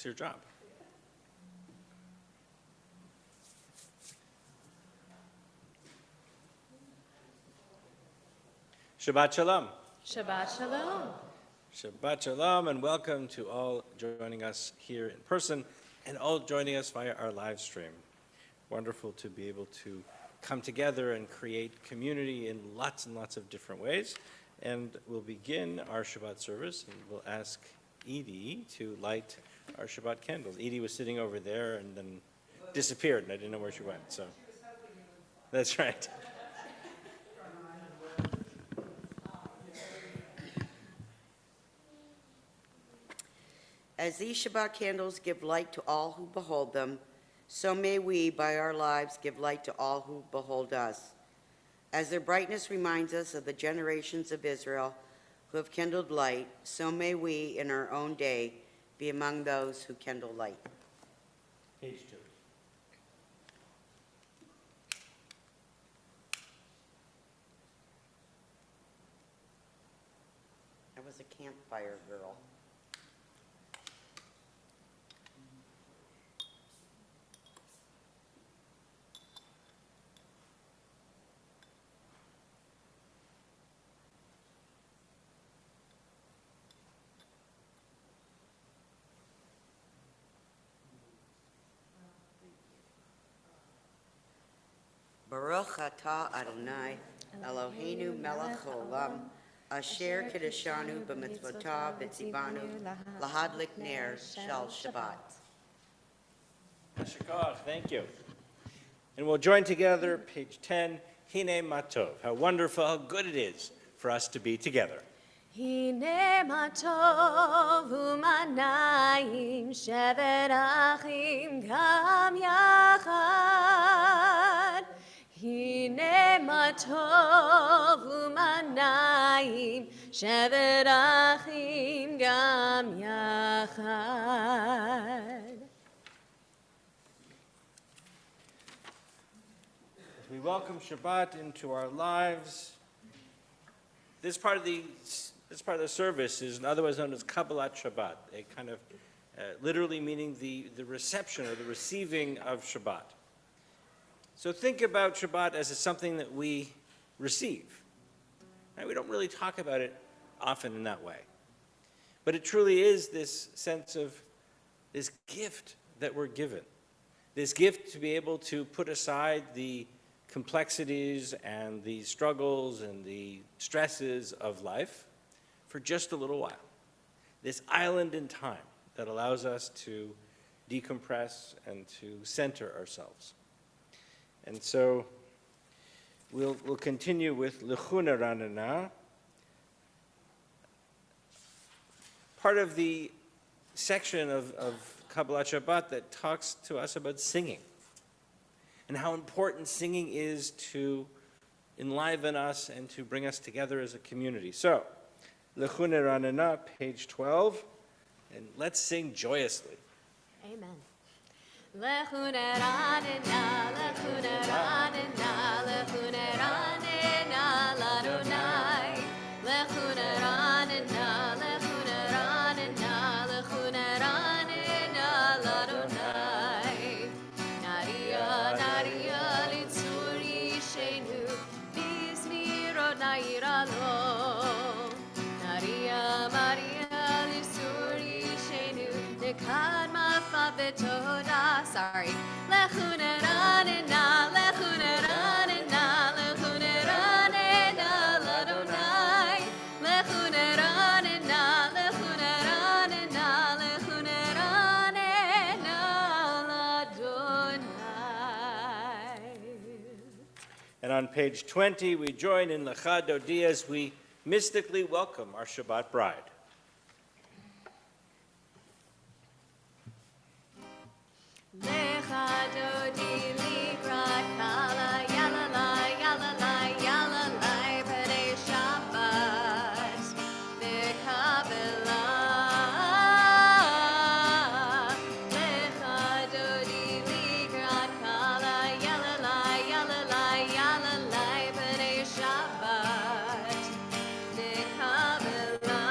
It's your job. Shabbat Shalom. Shabbat Shalom. Shabbat Shalom, and welcome to all joining us here in person and all joining us via our live stream. Wonderful to be able to come together and create community in lots and lots of different ways. And we'll begin our Shabbat service, and we'll ask Edie to light our Shabbat candles. Edie was sitting over there and then disappeared, and I didn't know where she went. So that's right. As these Shabbat candles give light to all who behold them, so may we, by our lives, give light to all who behold us. As their brightness reminds us of the generations of Israel who have kindled light, so may we, in our own day, be among those who kindle light. Page 2. I was a campfire girl. Baruch atah Adonai, Eloheinu melech haolam, asher kiddushanu b'mitzvotav v'tzivanu lahadlik ner shel Shabbat. Shakar, thank you. And we'll join together, page 10, Hine Matov. How wonderful, how good it is for us to be together. Hine ma tov u'manayim shevet achim gam yachad. Hine ma tov u'manayim shevet achim gam yachad. As we welcome Shabbat into our lives, this part of the service is otherwise known as Kabbalat Shabbat, a kind of literally meaning the reception or the receiving of Shabbat. So think about Shabbat as something that we receive. Right? We don't really talk about it often in that way. But it truly is this sense of this gift that we're given. This gift to be able to put aside the complexities and the struggles and the stresses of life for just a little while. This island in time that allows us to decompress and to center ourselves. And so we'll continue with Lechuna Ranana. Part of the section of Kabbalat Shabbat that talks to us about singing and how important singing is to enliven us and to bring us together as a community. So, Lechuna Ranana, page 12, and let's sing joyously. Amen. Lechuna ranena, lechuna ranena, lechuna ranena, l'Adonai. Lechuna ranena, lechuna ranena, lechuna ranena, l'Adonai. Naria, naria, litzuri shenu, bizmirot nairalo. Naria, Maria, litzuri shenu, nekadma favetoda. Sorry. Lechuna ranena, lechuna ranena, lechuna ranena, l'Adonai. Lechuna ranena, lechuna ranena, lechuna ranena, l'Adonai. And on page 20, we join in Lecha Dodi as we mystically welcome our Shabbat bride. Lecha dodi likrat kala yalalai yalalai yalalai p'nei Shabbat v'kabela. Lecha dodi likrat kala yalalai yalalai yalalai p'nei Shabbat v'kabela.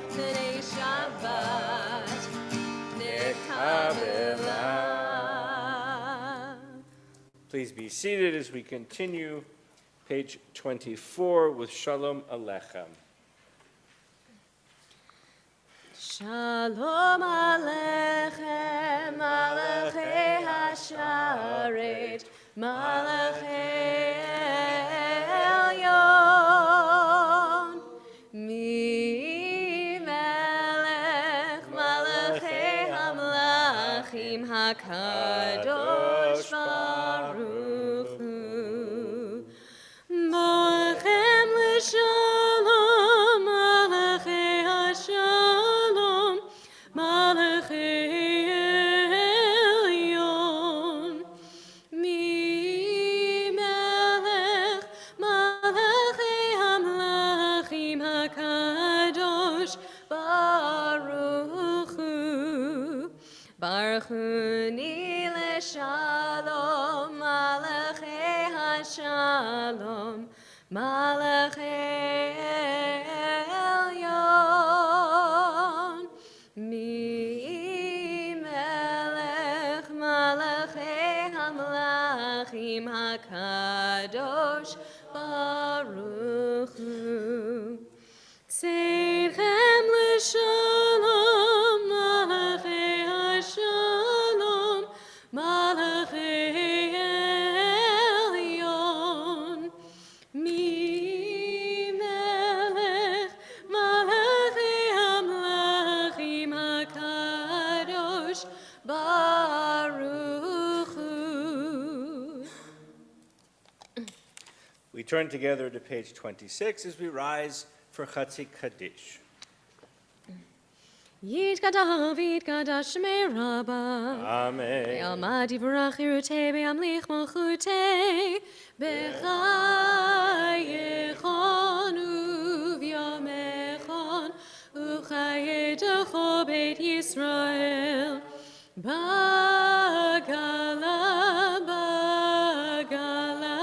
today Shabbat nekabela. Please be seated as we continue page 24 with Shalom Aleichem. Shalom Aleichem, Malachei Hasharet, Malachei Elyon, Mi Melech, Malachei Hamlachim, HaKadosh Baruch Hu. Borechem l'shalom, Malachei Hashalom, Malachei Elyon, Mi Melech, Malachei Hamlachim, HaKadosh Baruch Hu. Baruchuni l'shalom, Malachei Hashalom, Malachei Elyon, Mi Melech, Malachei Hamlachim, HaKadosh Baruch Hu. Tzedchem l'shalom, Malachei Hashalom, Malachei Elyon, Mi Melech, Malachei Hamlachim, HaKadosh Baruch Hu. We turn together to page 26 as we rise for Chatzi Kaddish. Yitkadah v'yitkadah Shmei Rabbah. Amen. Be'almad yivarach yirutei, be'amlich malchutei, b'chayechon u'v'yamechon, u'chayedecho Beit Yisrael. Bagala, bagala,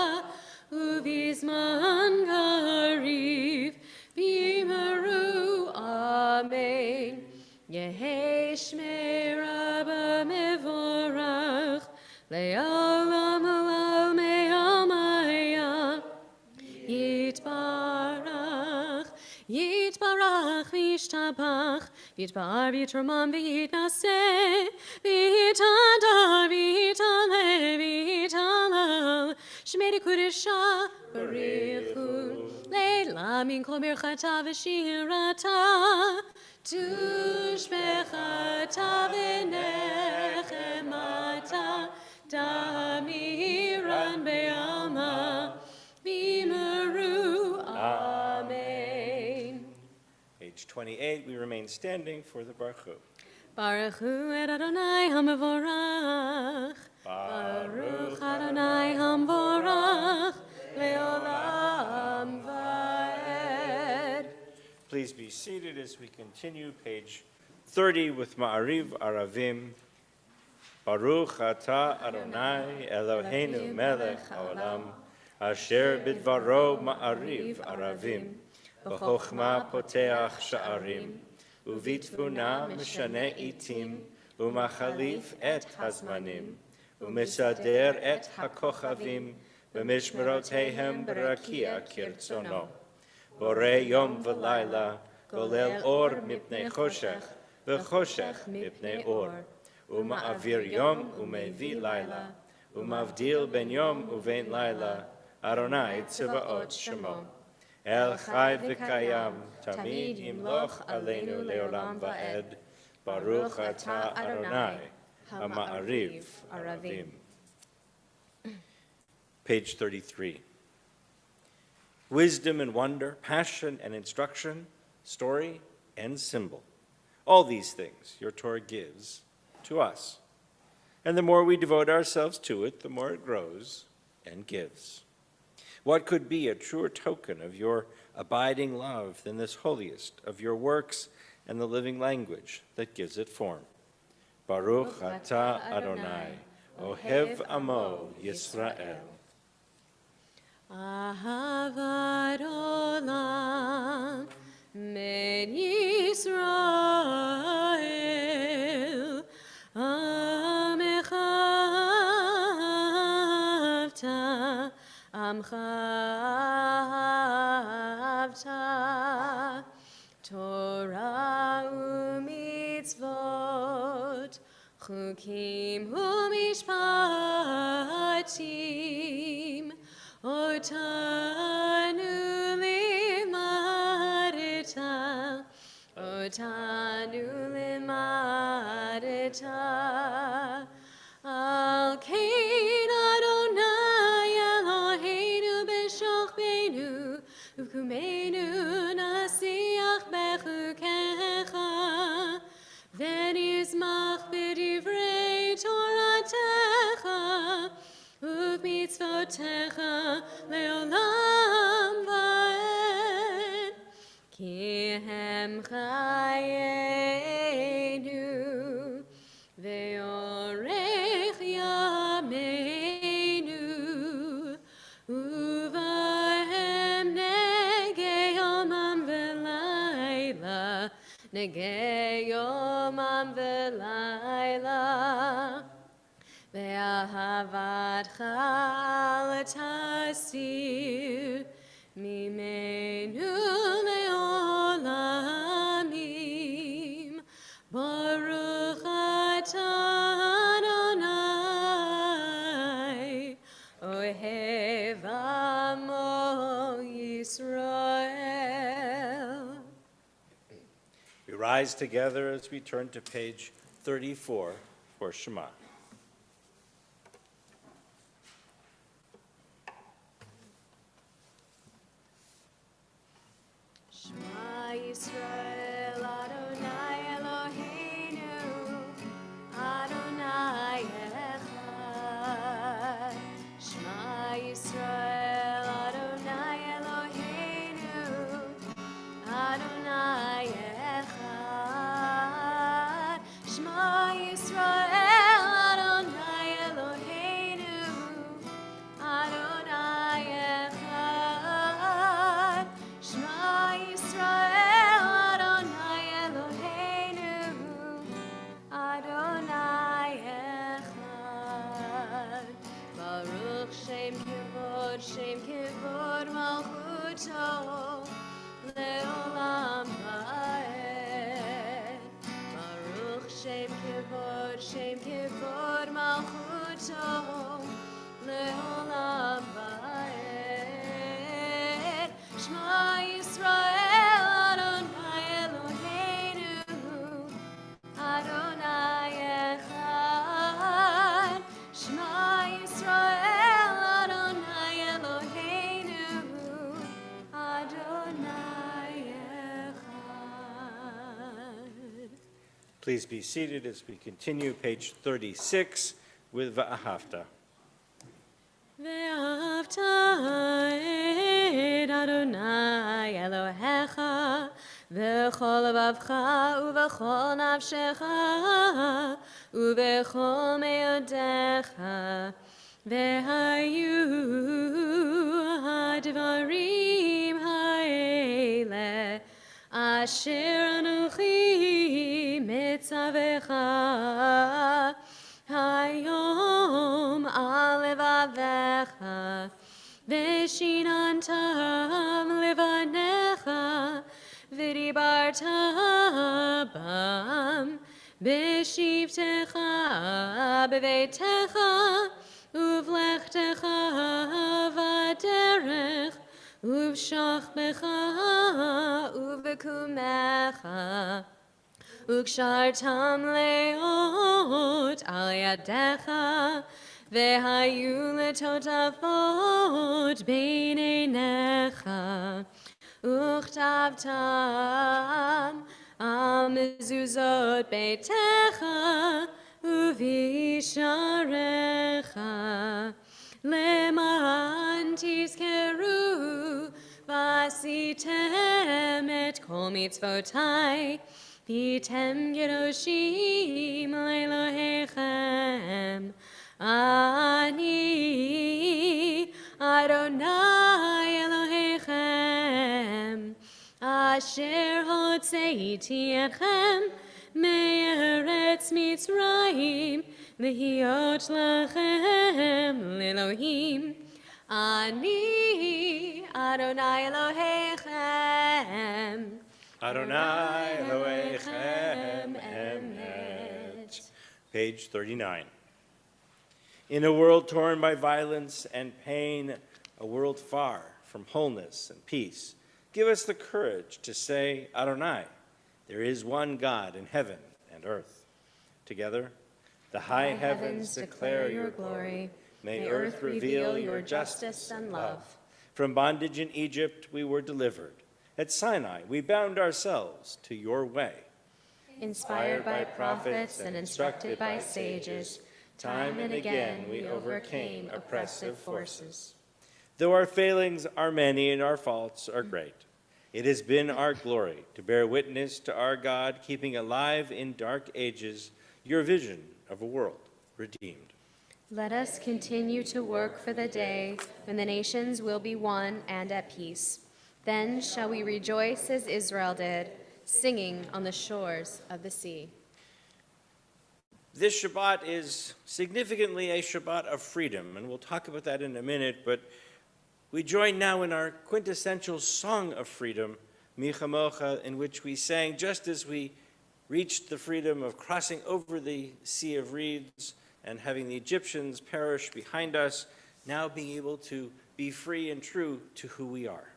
u'vizman kariv, b'imeru, amen. Yehei Shmei Rabbah mevorach, le'olam olam me'amaya. Yitbarach, yitbarach v'yishtabach, v'yitbar v'yitramam v'yitnaseh, v'yitadar v'yitaleh v'yitalal, Shmei Kudesha barichu, le'la min kol birchata v'shirata, tushbechata v'nechemata, damiran be'alma, b'imeru, amen. Page 28, we remain standing for the Baruch Hu. Baruch Hu et Adonai HaMevorach. Baruch Adonai HaMevorach. Le'olam va'ed. Please be seated as we continue page 30 with Ma'ariv Aravim. Baruch Ata Adonai Eloheinu Melech Haolam Asher Bidvaro Ma'ariv Aravim B'chokhma Poteach Sha'arim Uvitfuna Mishane Itim Umachalif et Hazmanim Umesader et HaKochavim B'mishmerotehem B'rakia Kirtzono Borei Yom V'Layla Golel Or Mipnei Choshech V'Choshech Mipnei Or Uma'avir Yom Umevi Laila Umavdil Ben Yom Uvein Laila Adonai Tzivaot Shemo El Chai V'Kayam Tamid Yimloch Aleinu Leolam Va'ed Baruch Ata Adonai HaMa'ariv Aravim. Page 33. Wisdom and wonder, passion and instruction, story and symbol. All these things your Torah gives to us. And the more we devote ourselves to it, the more it grows and gives. What could be a truer token of your abiding love than this holiest of your works and the living language that gives it form? Baruch Ata Adonai, Ohev Amo Yisrael. Ahavat olam Men Yisrael, Amecha Avta, Amcha Avta, Torah u'mitzvot, Chukim u'mishpatim, Otanu limadeta, Otanu limadeta, Al Kain Adonai Eloheinu b'shochbeinu, Ukumenu nasiach bechukecha, V'nizmach b'divrei Toratecha, U'mitzvotecha le'olam va'ed, Ki hem chayenu, Ve'orech yameinu, Uvahem negei yomam v'layla, Negei yomam v'layla, Ve'ahavatcha l'tasir, Mimenu le'olamim, Baruch atah Adonai, Ohev amo Yisrael. We rise together as we turn to page 34 for Shema. Shema Yisrael, Adonai Eloheinu, Adonai Echad. Shema Yisrael, Adonai Eloheinu, Adonai Echad. Shema Yisrael, Adonai Eloheinu, Adonai Echad. Shema Yisrael, Adonai Eloheinu, Adonai Echad. Baruch Shem Kivod Malchuto, Le'olam Va'ed. Baruch Shem Kivod Malchuto, Le'olam Va'ed. Shema Yisrael, Adonai Eloheinu, Adonai Echad. Shema Yisrael, Adonai Eloheinu, Adonai Echad. Please be seated as we continue page 36 with Va'ahavta. ואהבת את אדוני אלוהיך בכל לבבך ובכל נפשך ובכל מאודיך, והיו הדברים האלה אשר אנוכי מצווך היום על לבביך, ושיננתם לבניך, ודיברת בם בשבתך, בביתך, ובלכתך בדרך, ובשוכבך ובקומך. וקשרתם לאות על ידיך, והיו לטוטפות בין עיניך, וכתבתם על מזוזות ביתך ובשעריך, למען תזכרו ועשיתם את כל מצוותי, והייתם קדושים לאלוהיכם. אני אדוני אלוהיכם, אשר הוצאתי אתכם מארץ מצרים, להיות לכם לאלוהים. אני אדוני אלוהיכם. Adonai Elohechem Emet. Page 39. In a world torn by violence and pain, a world far from wholeness and peace, give us the courage to say, Adonai, there is one God in heaven and earth. Together, the high heavens declare your glory. May earth reveal your justice and love. From bondage in Egypt we were delivered. At Sinai we bound ourselves to your way. Inspired by prophets and instructed by sages, time and again we overcame oppressive forces. Though our failings are many and our faults are great, it has been our glory to bear witness to our God, keeping alive in dark ages your vision of a world redeemed. Let us continue to work for the day when the nations will be one and at peace. Then shall we rejoice as Israel did, singing on the shores of the sea. This Shabbat is significantly a Shabbat of freedom, and we'll talk about that in a minute, but we join now in our quintessential song of freedom, Mi Chamocha, in which we sang just as we reached the freedom of crossing over the Sea of Reeds and having the Egyptians perish behind us, now being able to be free and true to who we are.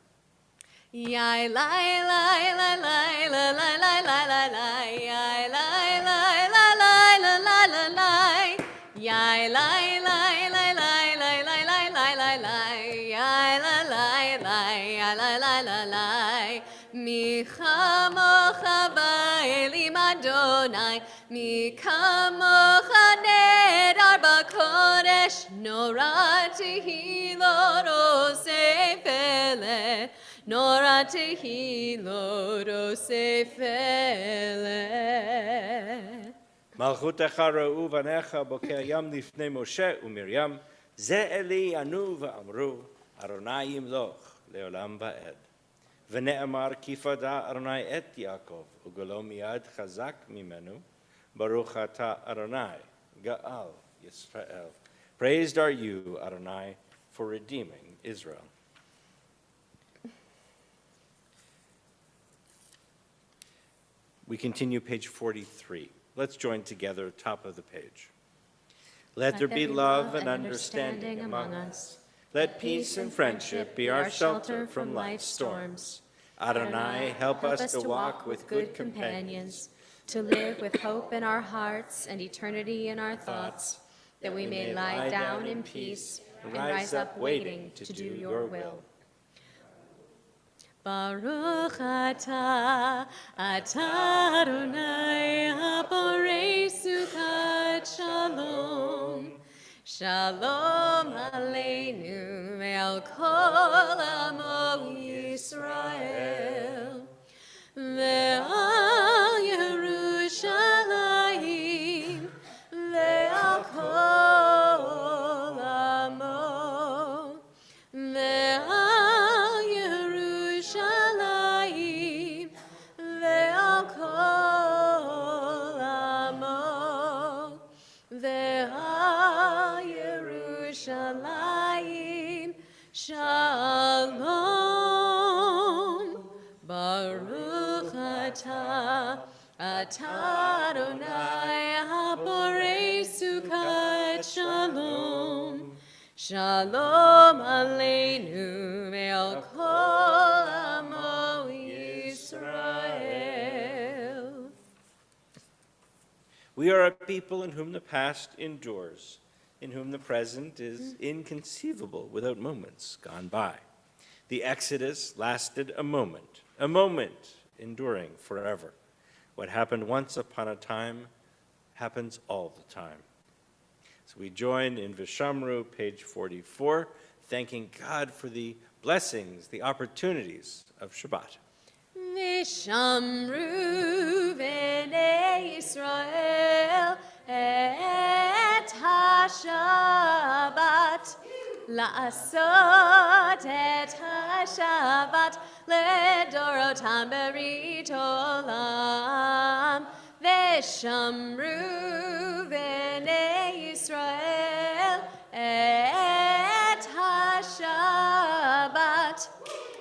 Yai lai lai lai lai lai lai lai lai lai lai yai lai lai lai lai lai lai lai lai yai lai lai lai lai lai lai lai lai lai lai yai lai lai lai yai lai lai lai lai mi chamocha ba'elim Adonai mi kamocha nedar b'kodesh nora tehilot osef elet Nora tehilot osef elet. Malchutecha ra'u vanecha boker yam lifnei Moshe uMiriam, ze eli anu va'amru, Adonai yimloch leolam va'ed. V'ne'amar kifada Adonai et Yaakov, ugolo miyad chazak mimenu, baruch ata Adonai, ga'al Yisrael. Praised are you, Adonai, for redeeming Israel. We continue page 43. Let's join together, top of the page. Let there be love and understanding among us. Let peace and friendship be our shelter from life's storms. Adonai, help us to walk with good companions, to live with hope in our hearts and eternity in our thoughts, that we may lie down in peace and rise up waiting to do your will. Baruch atah Adonai haborei sukat shalom. Shalom aleinu ve'al kol amo Yisrael. Ve'al Yerushalayim ve'al kol amo. Ve'al Yerushalayim ve'al kol amo. Ve'al Yerushalayim shalom. Baruch atah Adonai haborei sukat shalom. Shalom aleinu ve'al kol amo Yisrael. We are a people in whom the past endures, in whom the present is inconceivable without moments gone by. The Exodus lasted a moment enduring forever. What happened once upon a time happens all the time. So we join in Vishamru, page 44, thanking God for the blessings, the opportunities of Shabbat. Vishamru b'nei Yisrael et ha-Shabbat, la'asot et ha-Shabbat, לדורותם ברית עולם. ושמרו בני ישראל את השבת,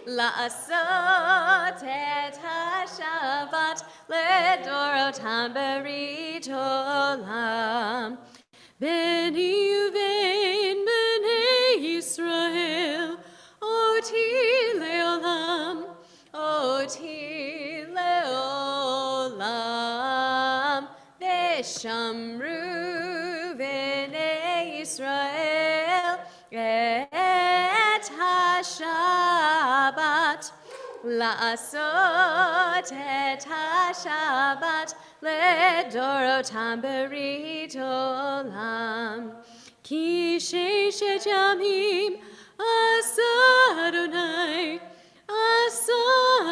לעשות את השבת לדורותם ברית עולם. בני ובן בני ישראל, אותי לעולם, אותי לעולם. ושמרו בני ישראל את השבת, לעשות את השבת לדורותם ברית עולם. כי ששת ימים עשה אדוני, עשה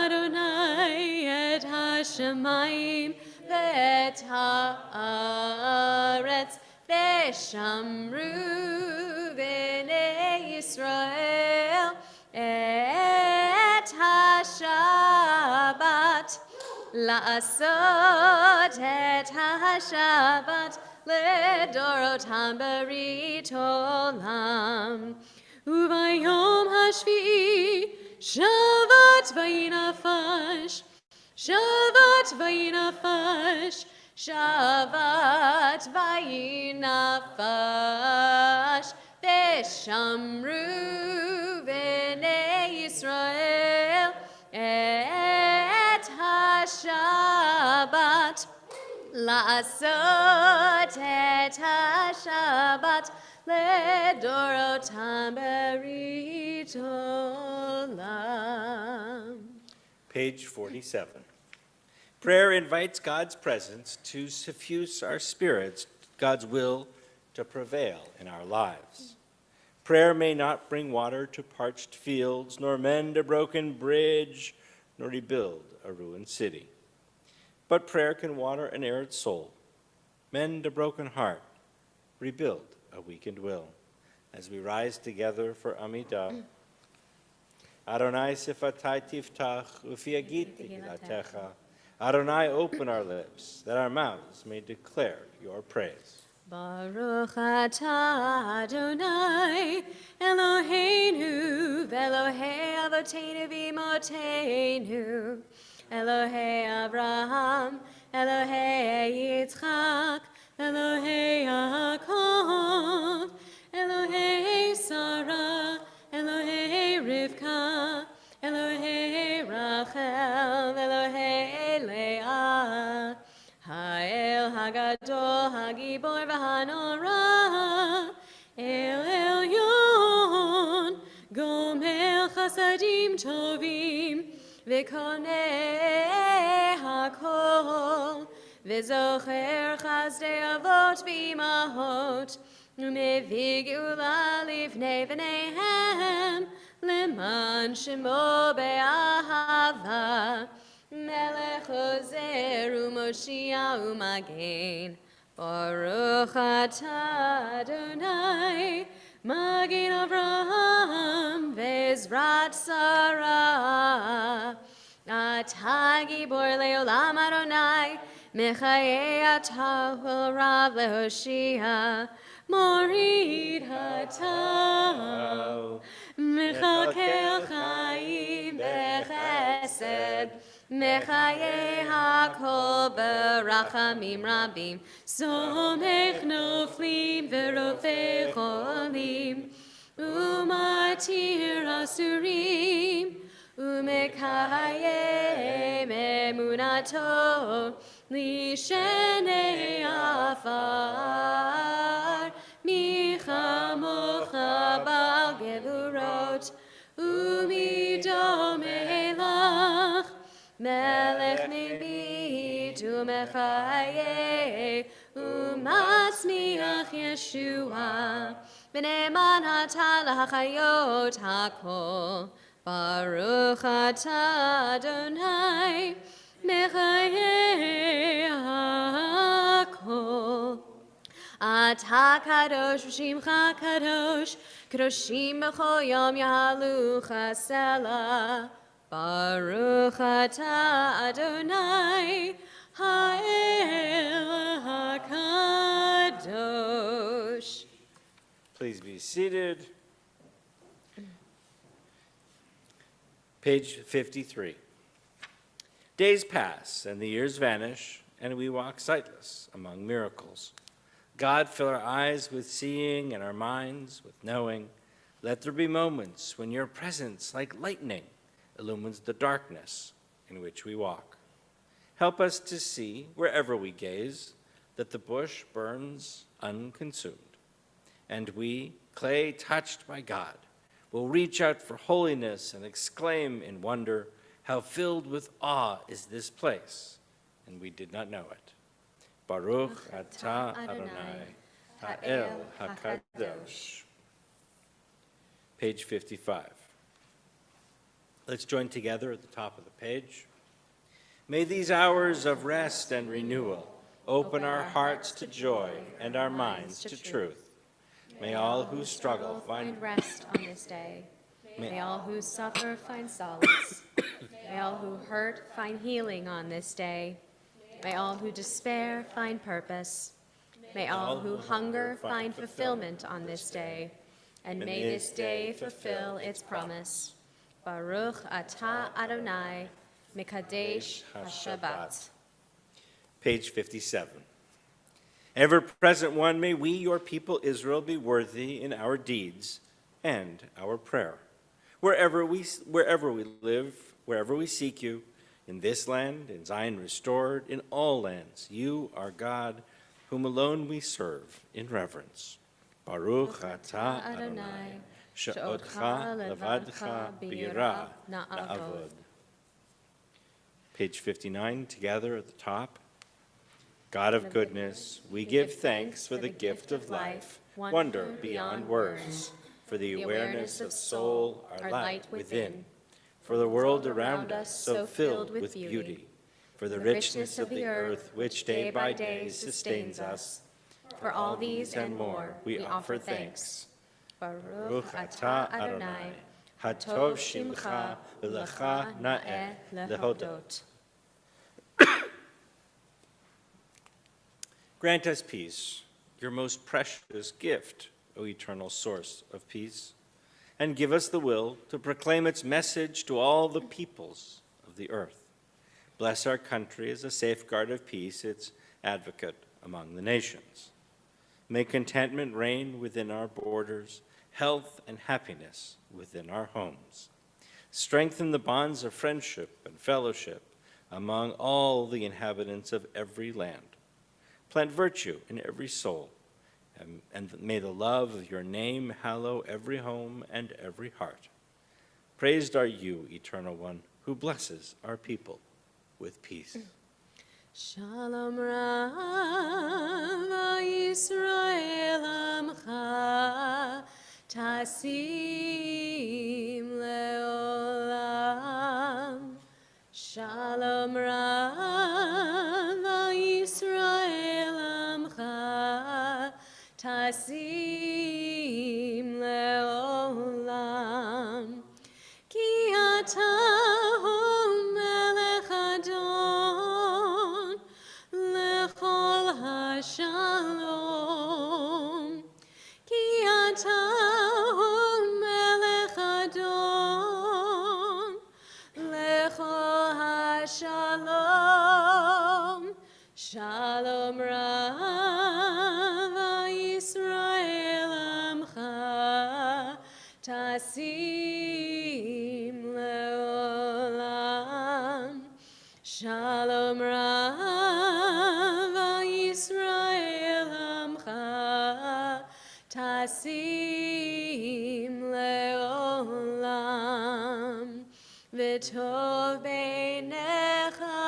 אדוני את השמיים ואת הארץ, ושמרו בני ישראל את השבת, לעשות את השבת לדורותם ברית עולם. וביום השביעי שבת ויהי נפש, שבת ויהי נפש, שבת ויהי נפש. ושמרו בני ישראל את השבת, לעשות את השבת לדורותם ברית עולם. Page 47. Prayer invites God's presence to suffuse our spirits, God's will to prevail in our lives. Prayer may not bring water to parched fields, nor mend a broken bridge, nor rebuild a ruined city. But prayer can water an arid soul, mend a broken heart, rebuild a weakened will. As we rise together for Amidah, Adonai sifatai tiftach, ufi agit tehilatecha. Adonai, open our lips, that our mouths may declare your praise. Baruch atah Adonai Eloheinu v'Elohei Avoteinu v'Imotenu, Elohei Abraham, Elohei Yitzchak, Elohei Yaakov, Elohei Sarah, Elohei Rivka, Elohei Rachel, Elohei Leah, Ha'el Hagadol Hagibor v'Hanora, El Elyon, Gomel Chasadim Tovim, V'konei HaKol, V'zocher Chazdei Avot v'Imahot, U'mevig Geula Livnei V'neihem, Leman Shemo Be'ahava, Melech Ozer u'Moshiach u'Magen. Baruch atah Adonai, Magen Avraham ve'Ezrat Sarah. Atah Gibor le'olam Adonai, Mechayei atah Rav le'Hoshia. Morid hatah, Mechakel Chaim bechesed, Mechayei hakol berachamim rabim, Somech noflim v'rofei cholim, Umatir asurim, Umekayem emunato, Lishenei afar, Michamocha bal gevurot, Umidom elach, Melech nebit umechaye, Umasmiach Yeshua, B'ne'eman hatah lahachayot hakol, Baruch atah Adonai, Mechayei hakol. Atah kadosh v'shimcha kadosh, kadoshim b'chol yom yahalu chasela. Baruch atah Adonai ha'el hakadosh. Please be seated. Page 53. Days pass and the years vanish, and we walk sightless among miracles. God, fill our eyes with seeing and our minds with knowing. Let there be moments when your presence, like lightning, illumines the darkness in which we walk. Help us to see, wherever we gaze, that the bush burns unconsumed. And we, clay touched by God, will reach out for holiness and exclaim in wonder, how filled with awe is this place, and we did not know it. Baruch atah Adonai, ha'el hakadosh. Page 55. Let's join together at the top of the page. May these hours of rest and renewal open our hearts to joy and our minds to truth. May all who struggle find rest on this day. May all who suffer find solace. May all who hurt find healing on this day. May all who despair find purpose. May all who hunger find fulfillment on this day. And may this day fulfill its promise. Baruch atah Adonai, Mekadesh HaShabbat. Page 57. Ever-present one, may we, your people Israel, be worthy in our deeds and our prayer. Wherever we live, wherever we seek you, in this land, in Zion restored, in all lands, you are God, whom alone we serve in reverence. Baruch atah Adonai, she'odcha levadcha b'yirah na'avod. Page 59, together at the top. God of goodness, we give thanks for the gift of life, wonder beyond words, for the awareness of soul, our light within, for the world around us so filled with beauty, for the richness of the earth which day by day sustains us. For all these and more, we offer thanks. Baruch atah Adonai, hatov shimcha v'lecha na'eh lehodot. Grant us peace, your most precious gift, O eternal source of peace, and give us the will to proclaim its message to all the peoples of the earth. Bless our country as a safeguard of peace, its advocate among the nations. May contentment reign within our borders, health and happiness within our homes. Strengthen the bonds of friendship and fellowship among all the inhabitants of every land. Plant virtue in every soul, and may the love of your name hallow every home and every heart. Praised are you, Eternal One, who blesses our people with peace. Shalom Rav Yisrael Amcha Tasim Leolam. Shalom Rav Yisrael Amcha Tasim Leolam. Ki ata Shalom, ki ata melech Adon, lechol hashalom. Shalom Rav Yisrael Amcha tasim leolam. Shalom Rav Tasim leolam, v'tov beinecha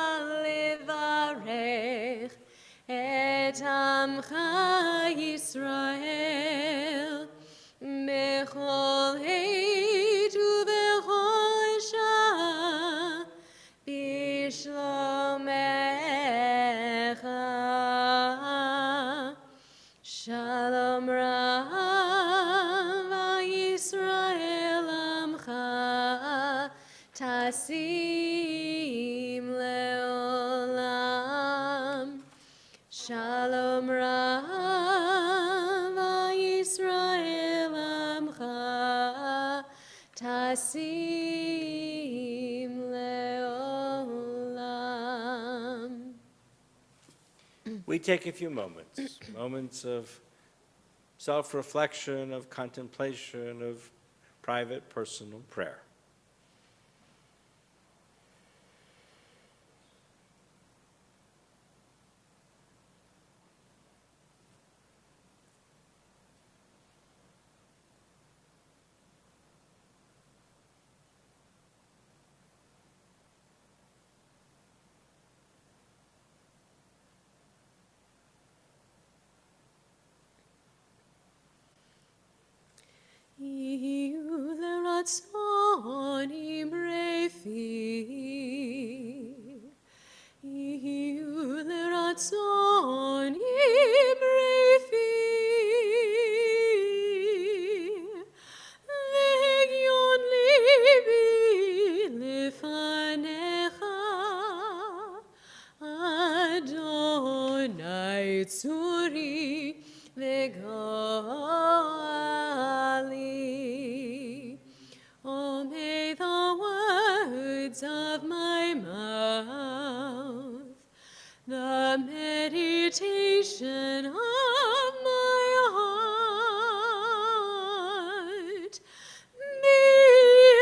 levarech et amcha Yisrael bechol heit uvechol shah bishlomecha. Shalom Rav Yisrael Amcha Tasim Shalom Rava Yisrael Amcha Tasim Leolam. We take a few moments, moments of self-reflection, of contemplation, of private, personal prayer. Iu leratzon imrefi. Iu leratzon imrefi. Legion libi lefanecha. Adonai tzuri vegali. Oh, may the words of my mouth, the meditation of my heart be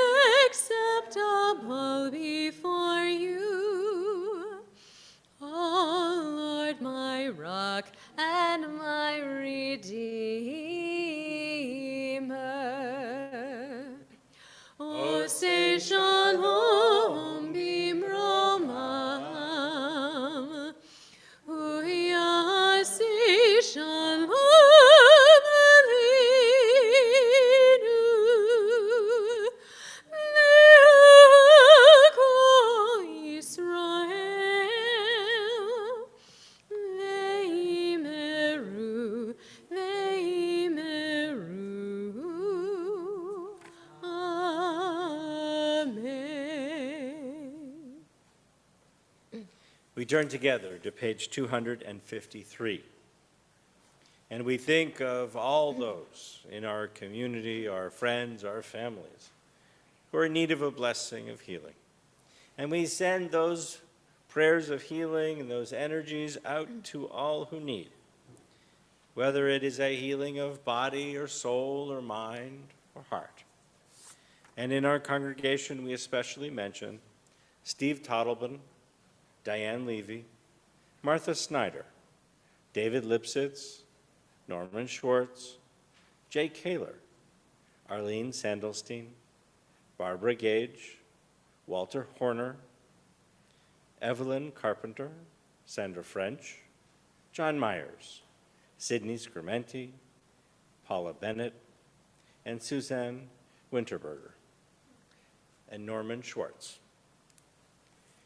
acceptable before you, O Lord, my rock and my redeemer. O say shalom bimromam, uyasi shalom aleinu, le'ako Yisrael, ve'imeru, ve'imeru. Amen. We turn together to page 253. And we think of all those in our community, our friends, our families, who are in need of a blessing of healing. And we send those prayers of healing and those energies out to all who need, whether it is a healing of body or soul or mind or heart. And in our congregation, we especially mention Steve Tottleben, Diane Levy, Martha Snyder, David Lipsitz, Norman Schwartz, Jay Kaler, Arlene Sandelstein, Barbara Gage, Walter Horner, Evelyn Carpenter, Sandra French, John Myers, Sidney Scrementi, Paula Bennett, and Suzanne Winterberger, and Norman Schwartz.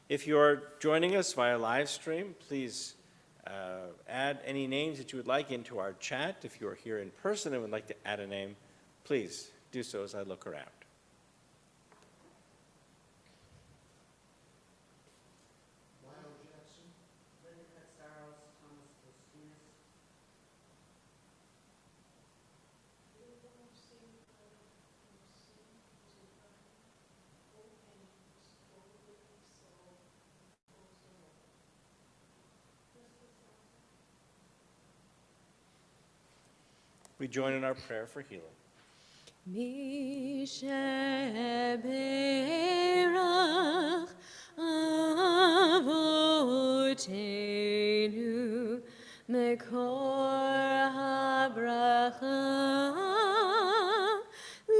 If you're joining us via live stream, please add any names that you would like into our chat. If you're here in person and would like to add a name, please do so as I look around. We join in our prayer for healing. Mi sheberach avotenu mekor habracha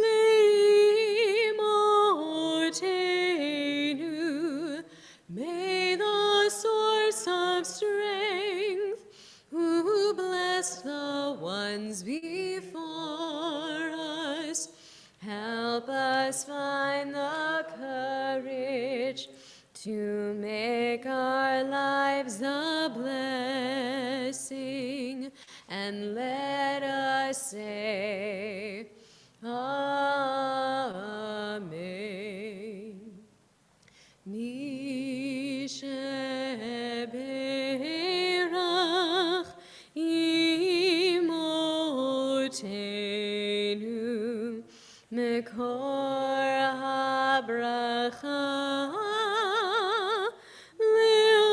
leimotenu. May the source of strength, who blessed the ones before us, help us find the courage to make our lives a blessing, and let us say, Amen. Mi sheberach מקור הברכה לאבותינו.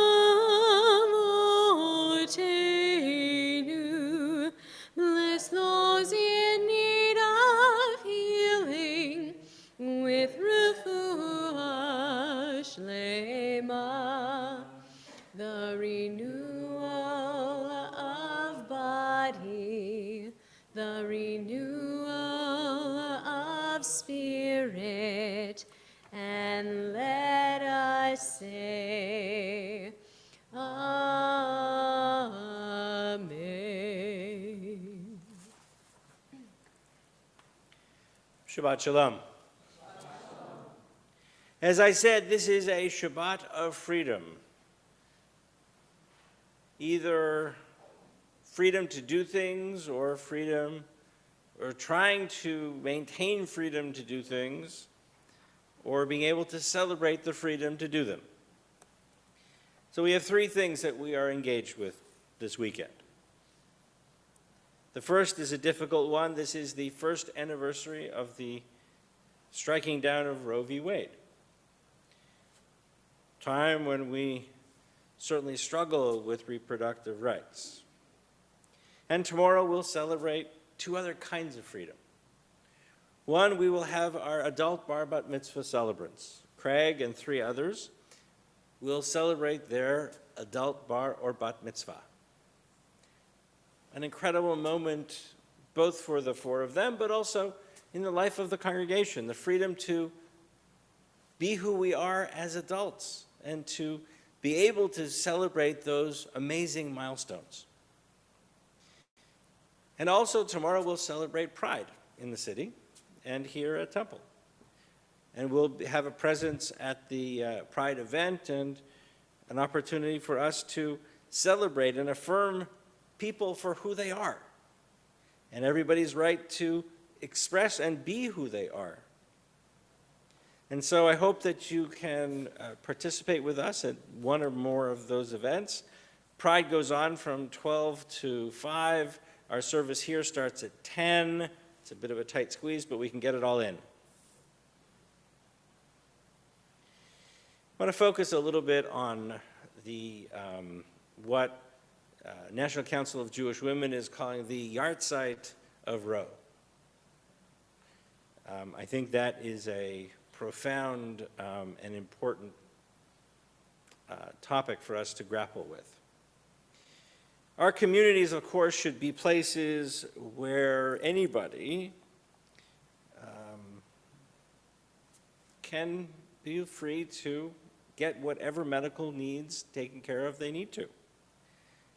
Bless those in need of healing with refuah shlema, the renewal of body, the renewal of spirit, and let us say, Amen. Shabbat Shalom. As I said, this is a Shabbat of freedom. Either freedom to do things or freedom, or trying to maintain freedom to do things, or being able to celebrate the freedom to do them. So we have three things that we are engaged with this weekend. The first is a difficult one. This is the first anniversary of the striking down of Roe v. Wade. Time when we certainly struggle with reproductive rights. And tomorrow we'll celebrate two other kinds of freedom. One, we will have our adult bar bat mitzvah celebrants. Craig and three others will celebrate their adult bar or bat mitzvah. An incredible moment both for the four of them, but also in the life of the congregation, the freedom to be who we are as adults and to be able to celebrate those amazing milestones. And also tomorrow we'll celebrate Pride in the city and here at Temple. And we'll have a presence at the Pride event and an opportunity for us to celebrate and affirm people for who they are, and everybody's right to express and be who they are. And so I hope that you can participate with us at one or more of those events. Pride goes on from 12 to 5. Our service here starts at 10. It's a bit of a tight squeeze, but we can get it all in. I want to focus a little bit on the what National Council of Jewish Women is calling the yahrzeit of Roe. I think that is a profound and important topic for us to grapple with. Our communities, of course, should be places where anybody can be free to get whatever medical needs taken care of they need to,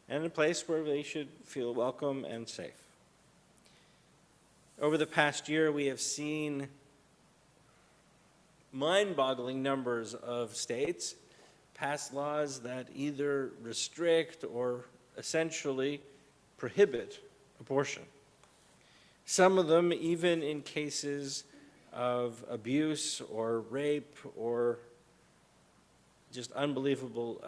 and a place where they should feel welcome and safe. Over the past year, we have seen mind-boggling numbers of states pass laws that either restrict or essentially prohibit abortion. Some of them even in cases of abuse or rape or just unbelievable,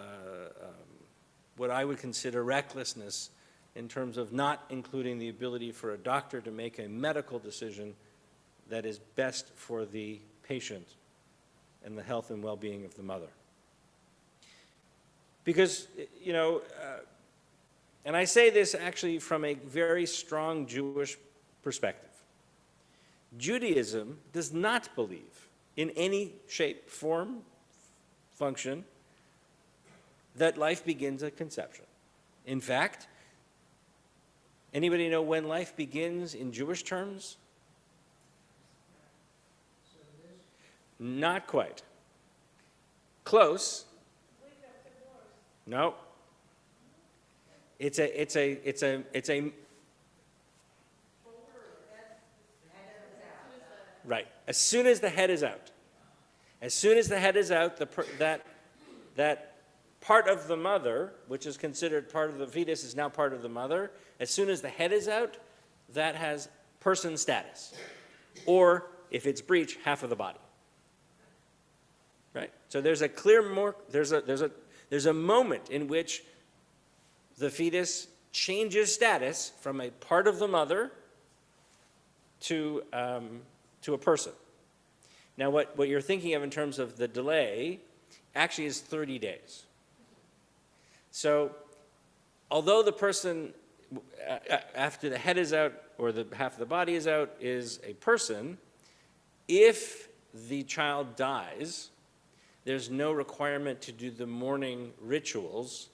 what I would consider recklessness in terms of not including the ability for a doctor to make a medical decision that is best for the patient and the health and well-being of the mother. Because, and I say this actually from a very strong Jewish perspective. Judaism does not believe in any shape, form, function that life begins at conception. In fact, anybody know when life begins in Jewish terms? Not quite. Close. No. It's a right. As soon as the head is out. As soon as the head is out, that part of the mother, which is considered part of the fetus, is now part of the mother. As soon as the head is out, that has person status. Or, if it's breech, half of the body. Right? So there's a clear there's a moment in which the fetus changes status from a part of the mother to to a person. Now, what you're thinking of in terms of the delay actually is 30 days. So, although the person, after the head is out or the half of the body is out, is a person, if the child dies, there's no requirement to do the mourning rituals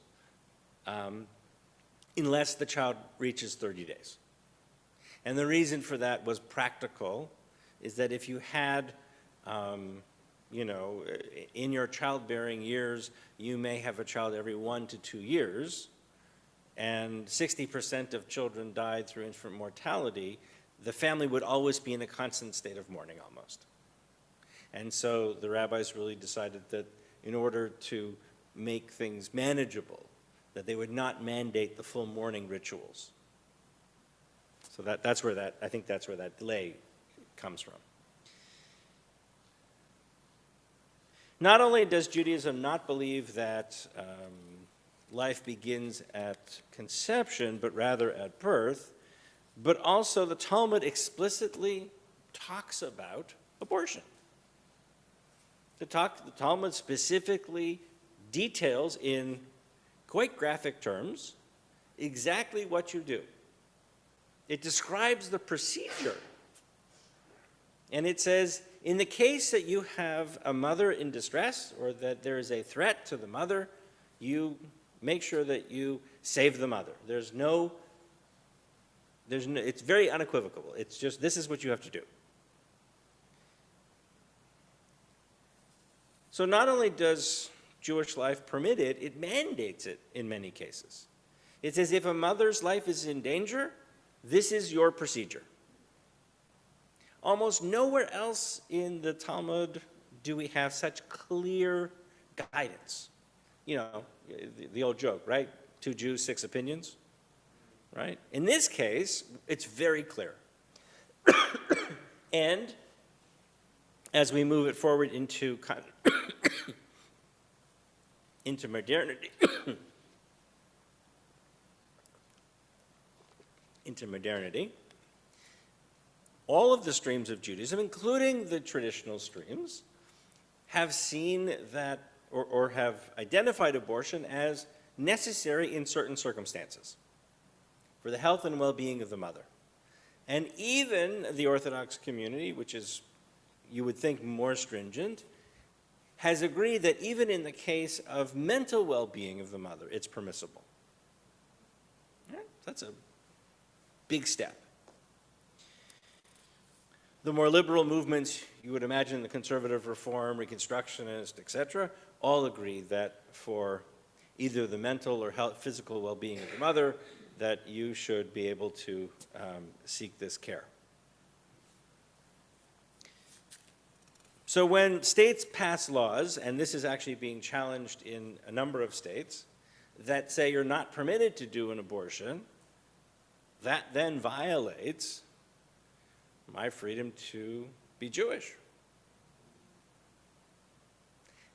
unless the child reaches 30 days. And the reason for that was practical, is that if you had, in your childbearing years, you may have a child every 1 to 2 years, and 60% of children died through infant mortality, the family would always be in a constant state of mourning almost. And so the rabbis really decided that in order to make things manageable, that they would not mandate the full mourning rituals. So that's where that, I think that's where that delay comes from. Not only does Judaism not believe that life begins at conception, but rather at birth, but also the Talmud explicitly talks about abortion. The Talmud specifically details in quite graphic terms exactly what you do. It describes the procedure. And it says, in the case that you have a mother in distress or that there is a threat to the mother, you make sure that you save the mother. It's very unequivocal. It's just, this is what you have to do. So not only does Jewish life permit it, it mandates it in many cases. It says if a mother's life is in danger, this is your procedure. Almost nowhere else in the Talmud do we have such clear guidance. You know, the old joke, right? 2 Jews, 6 opinions, right? In this case, it's very clear. And as we move it forward into into modernity, all of the streams of Judaism, including the traditional streams, have seen that or have identified abortion as necessary in certain circumstances for the health and well-being of the mother. And even the Orthodox community, which is, you would think, more stringent, has agreed that even in the case of mental well-being of the mother, it's permissible. Right? That's a big step. The more liberal movements, you would imagine, the conservative reform, reconstructionist, etc., all agree that for either the mental or physical well-being of the mother, that you should be able to seek this care. So when states pass laws, and this is actually being challenged in a number of states, that say you're not permitted to do an abortion, that then violates my freedom to be Jewish.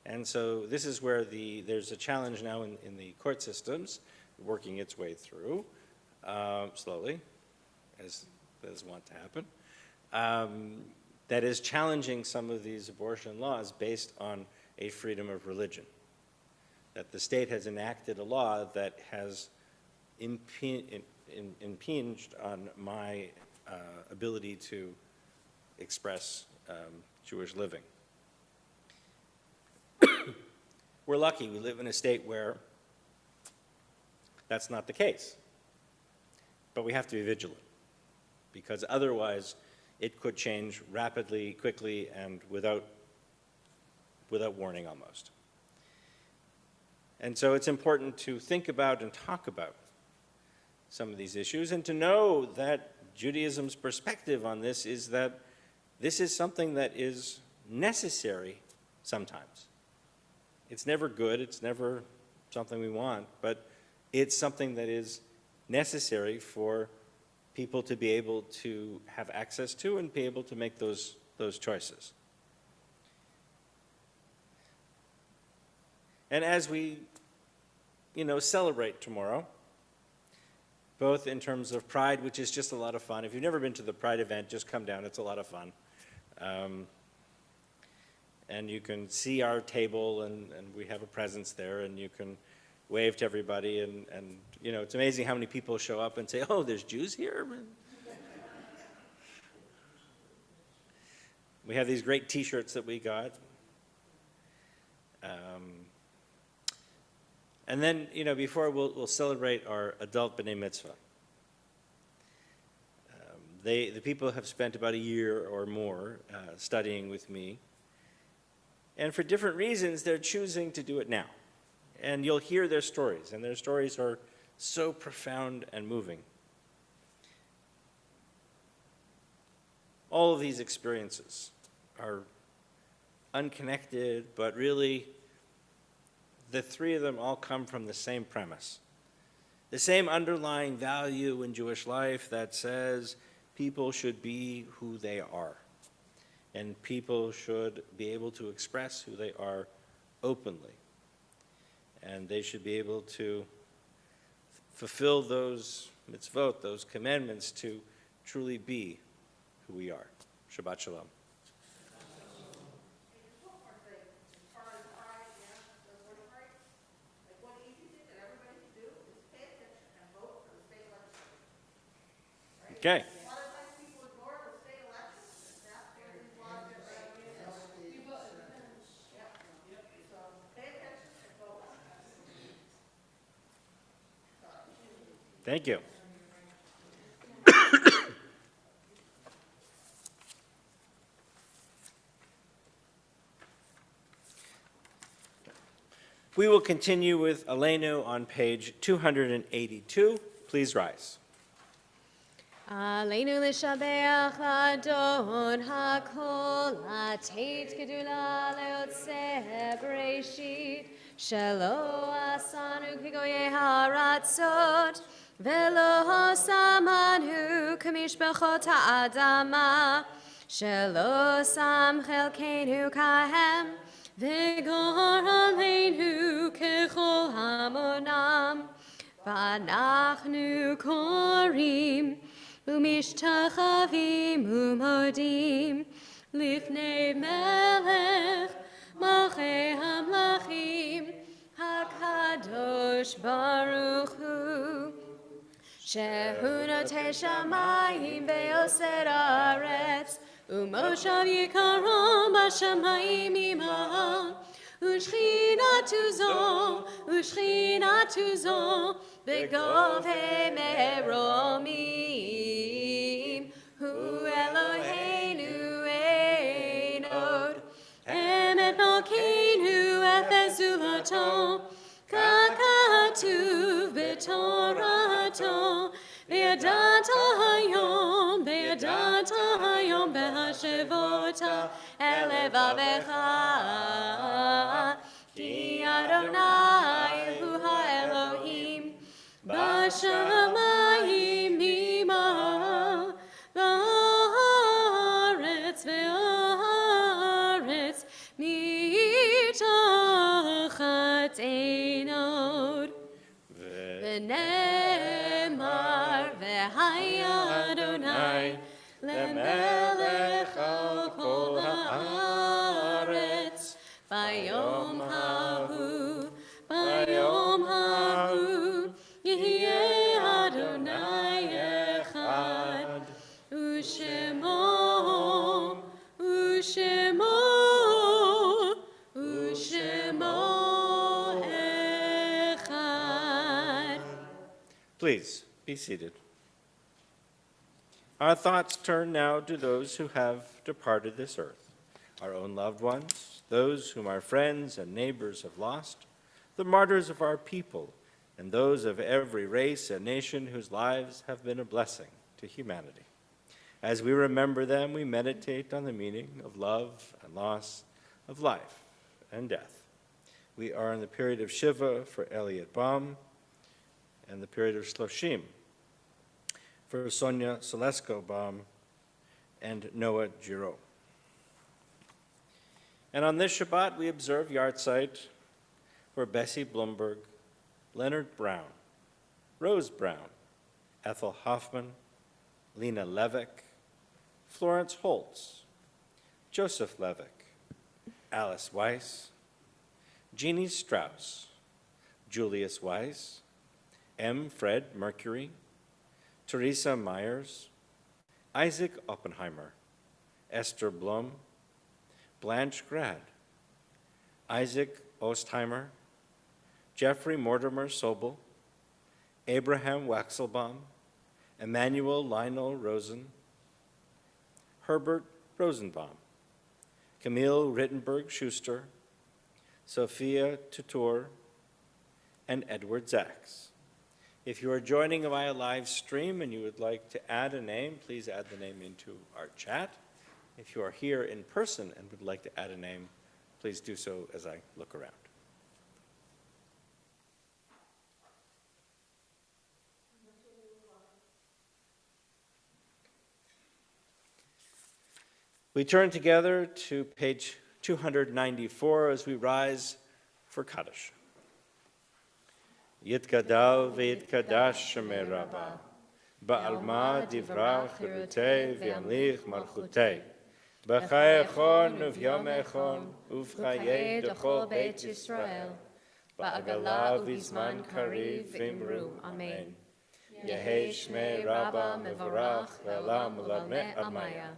And so this is where there's a challenge now in the court systems, working its way through, slowly, as wont to happen, that is challenging some of these abortion laws based on a freedom of religion. That the state has enacted a law that has impinged on my ability to express Jewish living. We're lucky. We live in a state where that's not the case. But we have to be vigilant, because otherwise it could change rapidly, quickly, and without warning almost. And so it's important to think about and talk about some of these issues, and to know that Judaism's perspective on this is that this is something that is necessary sometimes. It's never good, it's never something we want, but it's something that is necessary for people to be able to have access to and be able to make those choices. And as we, celebrate tomorrow, both in terms of Pride, which is just a lot of fun. If you've never been to the Pride event, just come down, it's a lot of fun. And you can see our table, and we have a presence there, and you can wave to everybody, and you know, it's amazing how many people show up and say, oh, there's Jews here? We have these great T-shirts that we got. And then, you know, before we'll celebrate our adult B'nai Mitzvah. The people have spent about a year or more studying with me. And for different reasons, they're choosing to do it now. And you'll hear their stories, and their stories are so profound and moving. All of these experiences are unconnected, but really, the three of them all come from the same premise. The same underlying value in Jewish life that says people should be who they are. And people should be able to express who they are openly. And they should be able to fulfill those mitzvot, those commandments, to truly be who we are. Shabbat Shalom. Okay. Thank you. We will continue with Aleinu on page 282. Please rise. עלינו לשבח לאדון הכל, לתת גדולה ליוצא בראשית, שלא עשנו כגויי הארצות, ולא שמנו כמשפחות האדמה, שלא שם חלקנו כהם, וגר עלינו ככל המונם, ואנחנו קוראים ומשתחווים ומודים לפני מלך מלכי המלכים הקדוש ברוך הוא שהוא נוטה שמיים ויוסר הארץ ומושב יקרו בשמיים עמך ושכינתו זו בגובה מרומים הוא אלוהינו אין עוד אמת מלכנו אפס זולתו ככתוב בתורתו וידעת היום בהשבות אל לבבך כי אדוני הוא האלוהים בשמיים עמה והארץ מתחת עינות ונאמר והיה אדוני למלך על כל הארץ ביום ההוא יהיה אדוני אחד ושמו אחד. Please be seated. Our thoughts turn now to those who have departed this earth, our own loved ones, those whom our friends and neighbors have lost, the martyrs of our people, and those of every race and nation whose lives have been a blessing to humanity. As we remember them, we meditate on the meaning of love and loss, of life and death. We are in the period of Shiva for Elliot Baum, and the period of Shloshim for Sonia Selesko Baum and Noah Giraud. And on this Shabbat, we observe Yahrzeit for Bessie Blumberg, Leonard Brown, Rose Brown, Ethel Hoffman, Lena Levick, Florence Holtz, Joseph Levick, Alice Weiss, Jeannie Strauss, Julius Weiss, M. Fred Mercury, Teresa Myers, Isaac Oppenheimer, Esther Blum, Blanche Grad, Isaac Ostheimer, Jeffrey Mortimer Sobel, Abraham Waxelbaum, Emmanuel Lionel Rosen, Herbert Rosenbaum, Camille Rittenberg Schuster, Sophia Tutor, and Edward Zaks. If you are joining via live stream and you would like to add a name, please add the name into our chat. If you are here in person and would like to add a name, please do so as I look around. We turn together to page 294 as we rise for Kaddish. Yitgadal v'yitkadash shemei Rabbah, ba'alma divrach chirutei v'yamlich malchutei, b'chai echon uvyom echon, uvchayei dechol beit Yisrael, ba'agala uvizman kariv v'imru, Amen. Yehei shmei Rabbah mevorach ve'elam ulameh amaya.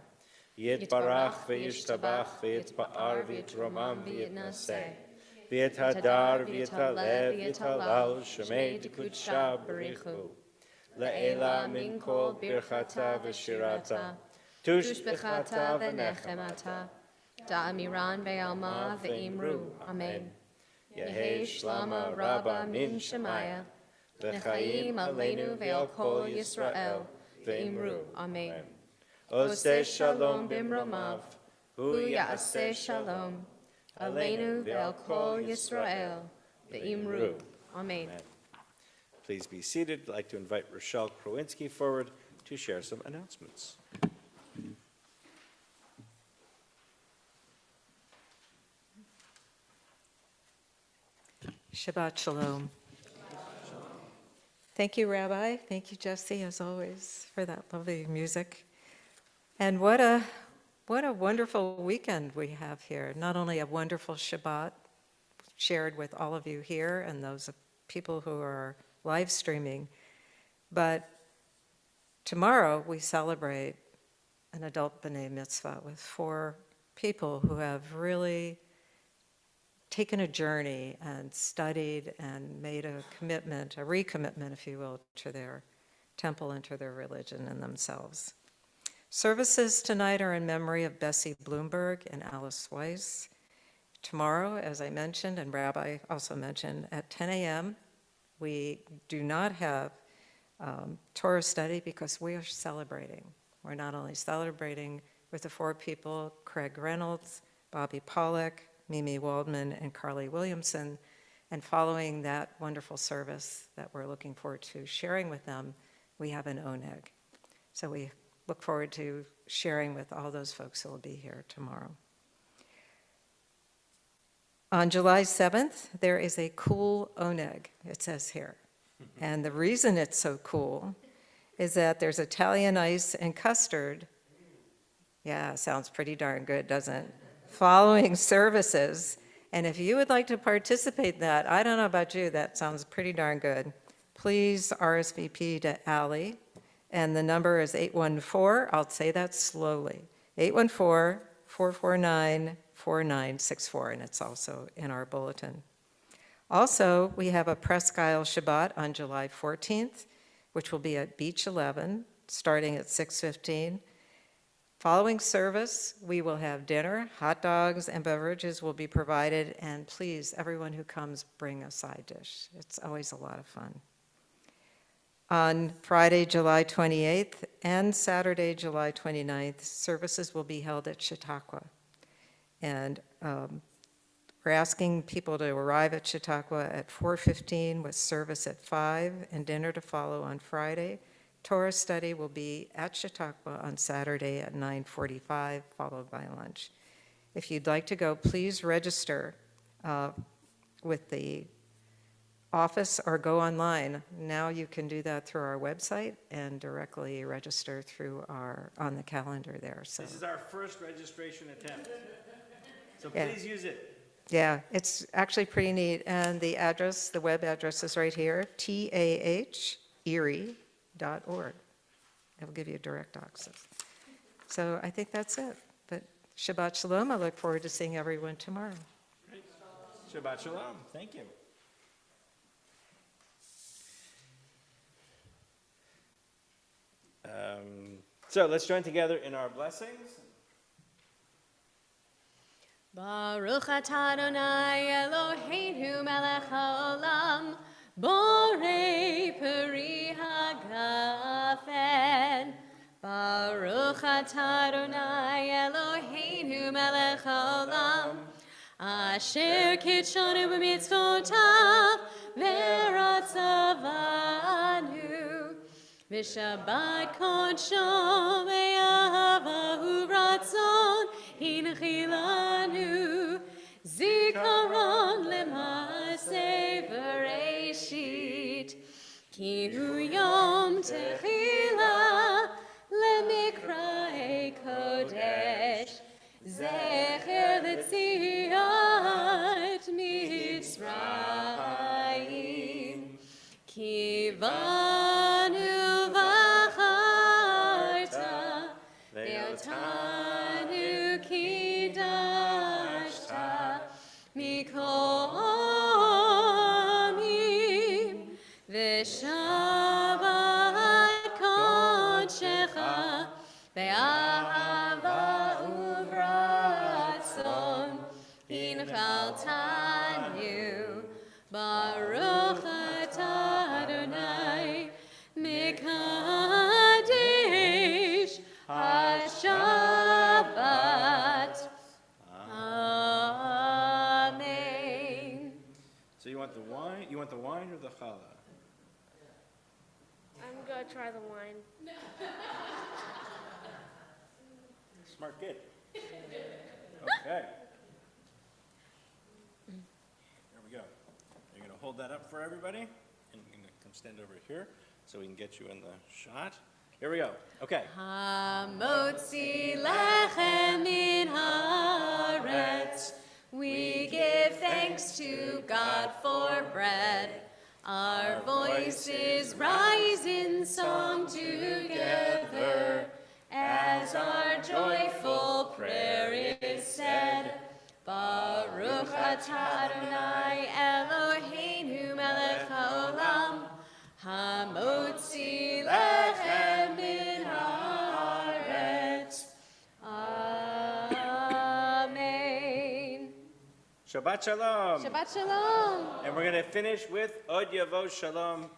Yitbarach v'yishtabach v'yitpa'ar v'yitromam v'yitnaseh. V'yithadar v'yithalev v'yithalal shemei dikudsha b'richu. Le'ela min kol birchata v'shirata. Tush b'chata v'nechemata. Da'amiran ve'alma ve'imru. Amen. Yehei shlama Rabbah min Shemaya. V'chaim aleinu ve'al kol Yisrael. Ve'imru. Amen. Oseh shalom bimromav. Hu ya'aseh shalom. Aleinu ve'al kol Yisrael. Ve'imru. Amen. Please be seated. I'd like to invite Rochelle Krowinski forward to share some announcements. Shabbat Shalom. Thank you, Rabbi. Thank you, Jesse, as always, for that lovely music. And what a wonderful weekend we have here. Not only a wonderful Shabbat shared with all of you here and those people who are live streaming, but tomorrow we celebrate an adult B'nai Mitzvah with 4 people who have really taken a journey and studied and made a commitment, a recommitment, if you will, to their temple and to their religion and themselves. Services tonight are in memory of Bessie Bloomberg and Alice Weiss. Tomorrow, as I mentioned, and Rabbi also mentioned, at 10 a.m., we do not have Torah study because we are celebrating. We're not only celebrating with the 4 people, Craig Reynolds, Bobby Pollack, Mimi Waldman, and Carly Williamson, and following that wonderful service that we're looking forward to sharing with them, we have an oneg. So we look forward to sharing with all those folks who will be here tomorrow. On July 7th, there is a cool oneg, it says here. And the reason it's so cool is that there's Italian ice and custard. Yeah, sounds pretty darn good, doesn't it? Following services. And if you would like to participate in that, I don't know about you, that sounds pretty darn good. Please RSVP to Allie. And the number is 814, I'll say that slowly, 814-449-4964, and it's also in our bulletin. Also, we have a Presque Isle Shabbat on July 14th, which will be at Beach 11, starting at 6:15. Following service, we will have dinner, hot dogs, and beverages will be provided, and please, everyone who comes, bring a side dish. It's always a lot of fun. On Friday, July 28th and Saturday, July 29th, services will be held at Chautauqua. And we're asking people to arrive at Chautauqua at 4:15 with service at 5 and dinner to follow on Friday. Torah study will be at Chautauqua on Saturday at 9:45, followed by lunch. If you'd like to go, please register with the office or go online. Now you can do that through our website and directly register through on the calendar there, so. This is our first registration attempt. So Yeah. please use it. Yeah, it's actually pretty neat, and the address, the web address is right here, taherie.org. It'll give you direct access. So I think that's it, but Shabbat Shalom, I look forward to seeing everyone tomorrow. Great. Shabbat Shalom. Thank you. So let's join together in our blessings. Baruch atah Adonai Eloheinu melech haolam, borei peri hagafen. Baruch atah Adonai Eloheinu melech haolam, asher kitshanu b'mitzvotav v'ratzavanu. V'shabbat kodsho ve'ahavahu ratzon hinchilanu. Zikaron lema'aseh v'reishit. Ki hu yom techila lemikra'e kodesh. Zecher l'tziat Mitzrayim. Ki vanu v'acharta ve'otanu kidashta mikol amim v'shabbat kodshecha ve'ahava uvratzon hinchaltanu Baruch atah Adonai Mekadesh HaShabbat. Amen. So you want the wine? You want the wine or the challah? I'm gonna try the wine. Smart kid. Okay. There we go. You're going to hold that up for everybody, and you're going to come stand over here so we can get you in the shot. Here we go. Okay. Hamotzi lechem min haaretz. We give thanks to God for bread. Our voices rise in song together as our joyful prayer is said. Baruch atah Adonai Eloheinu melech haolam, hamotzi lechem min haaretz. Amen. Shabbat Shalom. Shabbat shalom. And we're going to finish with Od Yavo Shalom.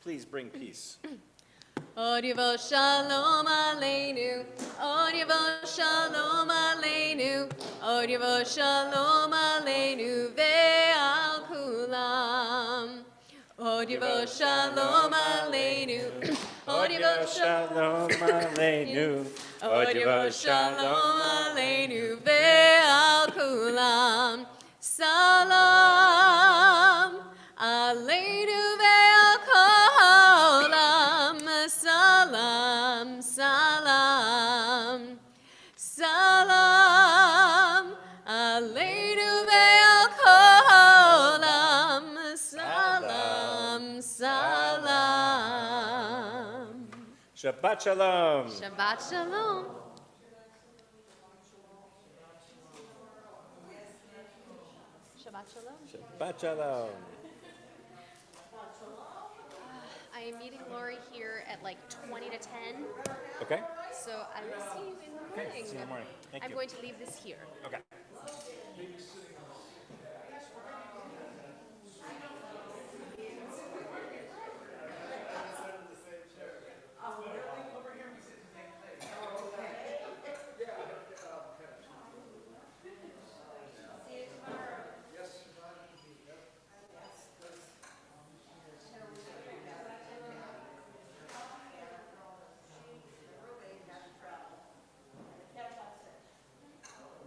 Please bring peace. Od yavo shalom aleinu, Od yavo shalom aleinu, Od yavo shalom aleinu ve'al kulam. Od yavo shalom aleinu, Od yavo Shalom Aleinu. Od yavo shalom aleinu ve'al kulam. Salam aleinu ve'al kulam. Salam, salam, salam aleinu ve'al kulam. Salam, salam. Shabbat Shalom. Shabbat shalom. Shabbat shalom. Shabbat Shalom. I am meeting Lori here at like 20 to 10, Okay. so I will see you in the Okay. morning. See you in the morning. Thank I'm you. going to leave this here. Okay.